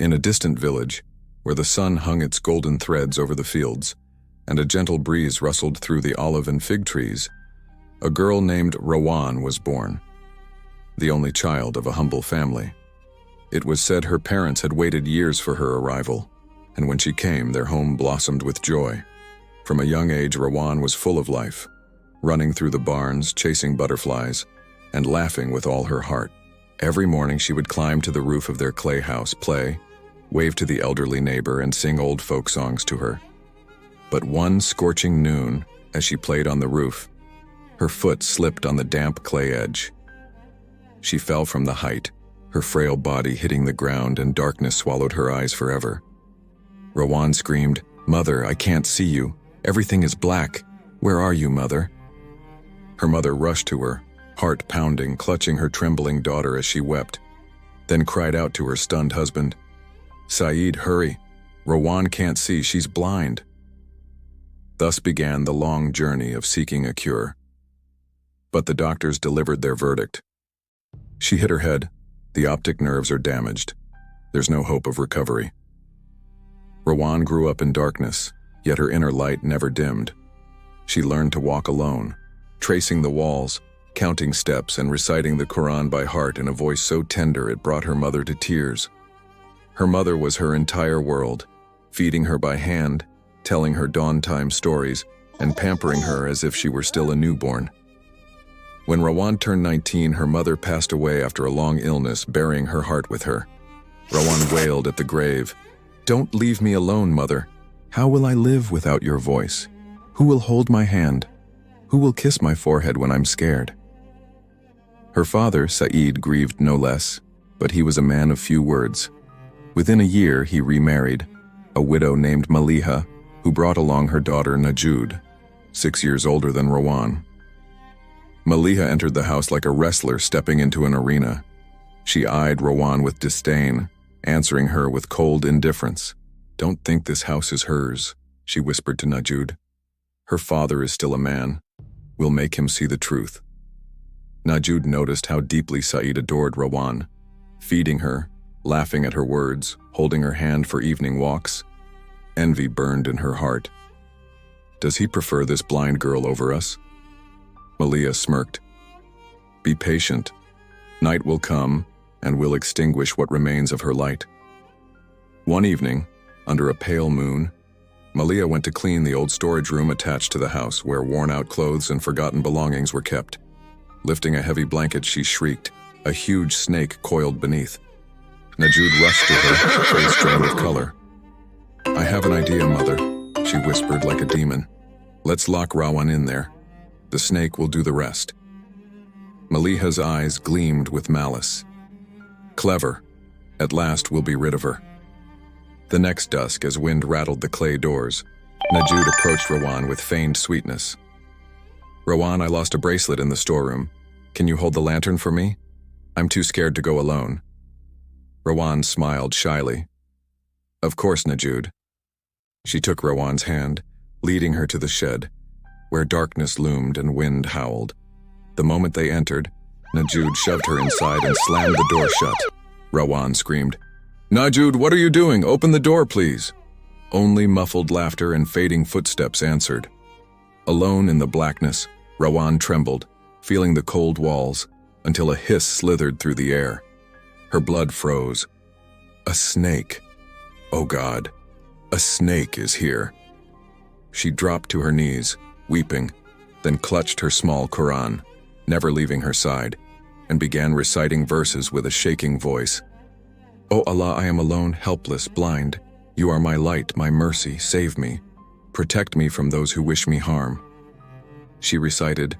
In a distant village, where the sun hung its golden threads over the fields, and a gentle breeze rustled through the olive and fig trees, a girl named Rawaan was born, the only child of a humble family. It was said her parents had waited years for her arrival, and when she came, their home blossomed with joy. From a young age, Rawaan was full of life, running through the barns, chasing butterflies, and laughing with all her heart. Every morning she would climb to the roof of their clay house, play, wave to the elderly neighbor, and sing old folk songs to her. But one scorching noon, as she played on the roof, her foot slipped on the damp clay edge. She fell from the height, her frail body hitting the ground, and darkness swallowed her eyes forever. Rawaan screamed, "Mother, I can't see you. Everything is black. Where are you, Mother?" Her mother rushed to her, heart pounding, clutching her trembling daughter as she wept, then cried out to her stunned husband, "Saeed, hurry. Rawaan can't see, she's blind." Thus began the long journey of seeking a cure. But the doctors delivered their verdict. She hit her head. The optic nerves are damaged. There's no hope of recovery. Rawaan grew up in darkness, yet her inner light never dimmed. She learned to walk alone, tracing the walls, counting steps, and reciting the Quran by heart in a voice so tender it brought her mother to tears. Her mother was her entire world, feeding her by hand, telling her dawn-time stories, and pampering her as if she were still a newborn. When Rawaan turned 19, her mother passed away after a long illness, burying her heart with her. Rawaan wailed at the grave, "Don't leave me alone, Mother. How will I live without your voice? Who will hold my hand? Who will kiss my forehead when I'm scared?" Her father, Saeed, grieved no less, but he was a man of few words. Within a year, he remarried, a widow named Maliha, who brought along her daughter Najud, 6 years older than Rawaan. Maliha entered the house like a wrestler stepping into an arena. She eyed Rawaan with disdain, answering her with cold indifference. "Don't think this house is hers," she whispered to Najud. "Her father is still a man. We'll make him see the truth." Najud noticed how deeply Saeed adored Rawaan, feeding her, laughing at her words, holding her hand for evening walks. Envy burned in her heart. "Does he prefer this blind girl over us?" Maliha smirked. "Be patient. Night will come, and will extinguish what remains of her light." One evening, under a pale moon, Maliha went to clean the old storage room attached to the house where worn-out clothes and forgotten belongings were kept. Lifting a heavy blanket, she shrieked, a huge snake coiled beneath. Najud rushed to her, face drained with color. "I have an idea, Mother," she whispered like a demon. "Let's lock Rawaan in there. The snake will do the rest." Maliha's eyes gleamed with malice. "Clever. At last we'll be rid of her." The next dusk, as wind rattled the clay doors, Najud approached Rawaan with feigned sweetness. "Rawaan, I lost a bracelet in the storeroom. Can you hold the lantern for me? I'm too scared to go alone." Rawaan smiled shyly. "Of course, Najud." She took Rawaan's hand, leading her to the shed, where darkness loomed and wind howled. The moment they entered, Najud shoved her inside and slammed the door shut. Rawaan screamed, "Najud, what are you doing? Open the door, please." Only muffled laughter and fading footsteps answered. Alone in the blackness, Rawaan trembled, feeling the cold walls, until a hiss slithered through the air. Her blood froze. A snake. Oh God, a snake is here. She dropped to her knees, weeping, then clutched her small Quran, never leaving her side, and began reciting verses with a shaking voice. "O Allah, I am alone, helpless, blind. You are my light, my mercy, save me. Protect me from those who wish me harm." She recited,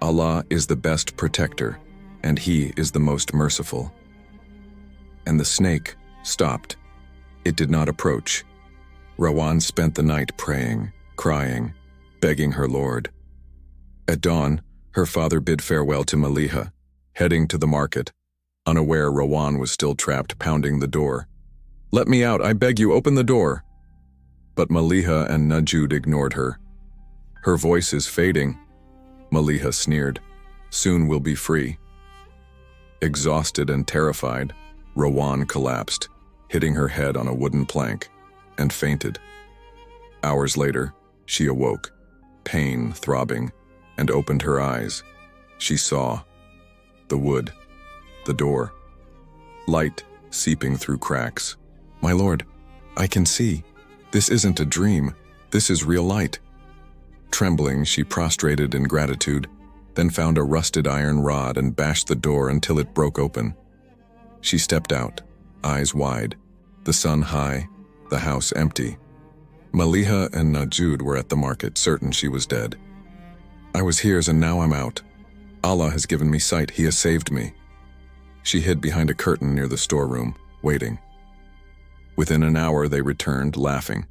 "Allah is the best protector, and He is the most merciful." And the snake stopped. It did not approach. Rawaan spent the night praying, crying, begging her Lord. At dawn, her father bid farewell to Maliha, heading to the market. Unaware Rawaan was still trapped, pounding the door. "Let me out, I beg you, open the door." But Maliha and Najud ignored her. "Her voice is fading," Maliha sneered. "Soon we'll be free." Exhausted and terrified, Rawaan collapsed, hitting her head on a wooden plank, and fainted. Hours later, she awoke, pain throbbing, and opened her eyes. She saw the wood, the door, light seeping through cracks. "My lord, I can see. This isn't a dream. This is real light." Trembling, she prostrated in gratitude, then found a rusted iron rod and bashed the door until it broke open. She stepped out, eyes wide, the sun high, the house empty. Maliha and Najud were at the market, certain she was dead. "I was hers and now I'm out. Allah has given me sight, He has saved me." She hid behind a curtain near the storeroom, waiting. Within an hour they returned, laughing.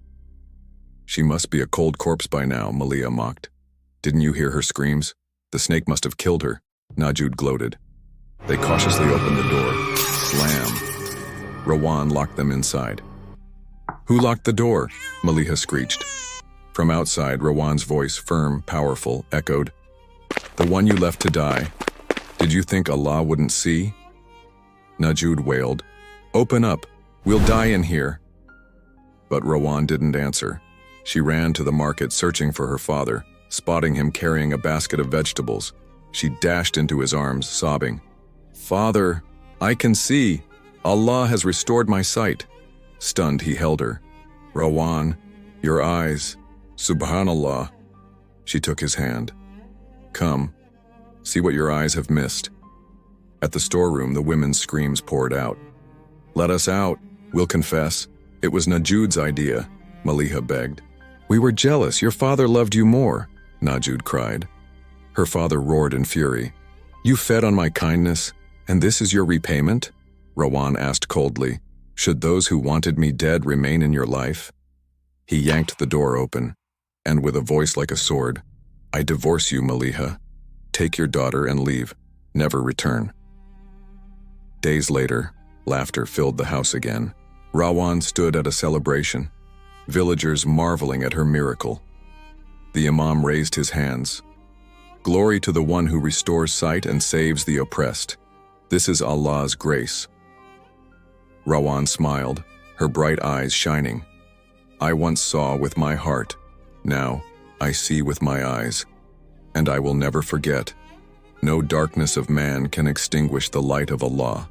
"She must be a cold corpse by now," Maliha mocked. "Didn't you hear her screams? The snake must have killed her," Najud gloated. They cautiously opened the door. Slam. Rawaan locked them inside. "Who locked the door?" Maliha screeched. From outside, Rawaan's voice, firm, powerful, echoed, "The one you left to die. Did you think Allah wouldn't see?" Najud wailed, "Open up, we'll die in here." But Rawaan didn't answer. She ran to the market searching for her father, spotting him carrying a basket of vegetables. She dashed into his arms, sobbing, "Father, I can see. Allah has restored my sight." Stunned, he held her. "Rawaan, your eyes. Subhanallah." She took his hand. "Come, see what your eyes have missed." At the storeroom, the women's screams poured out. "Let us out. We'll confess. It was Najud's idea," Maliha begged. "We were jealous. Your father loved you more," Najud cried. Her father roared in fury. "You fed on my kindness, and this is your repayment?" Rawaan asked coldly. "Should those who wanted me dead remain in your life?" He yanked the door open, and with a voice like a sword, "I divorce you, Maliha. Take your daughter and leave. Never return." Days later, laughter filled the house again. Rawaan stood at a celebration, villagers marveling at her miracle. The Imam raised his hands. "Glory to the one who restores sight and saves the oppressed. This is Allah's grace." Rawaan smiled, her bright eyes shining. "I once saw with my heart. Now I see with my eyes. And I will never forget. No darkness of man can extinguish the light of Allah."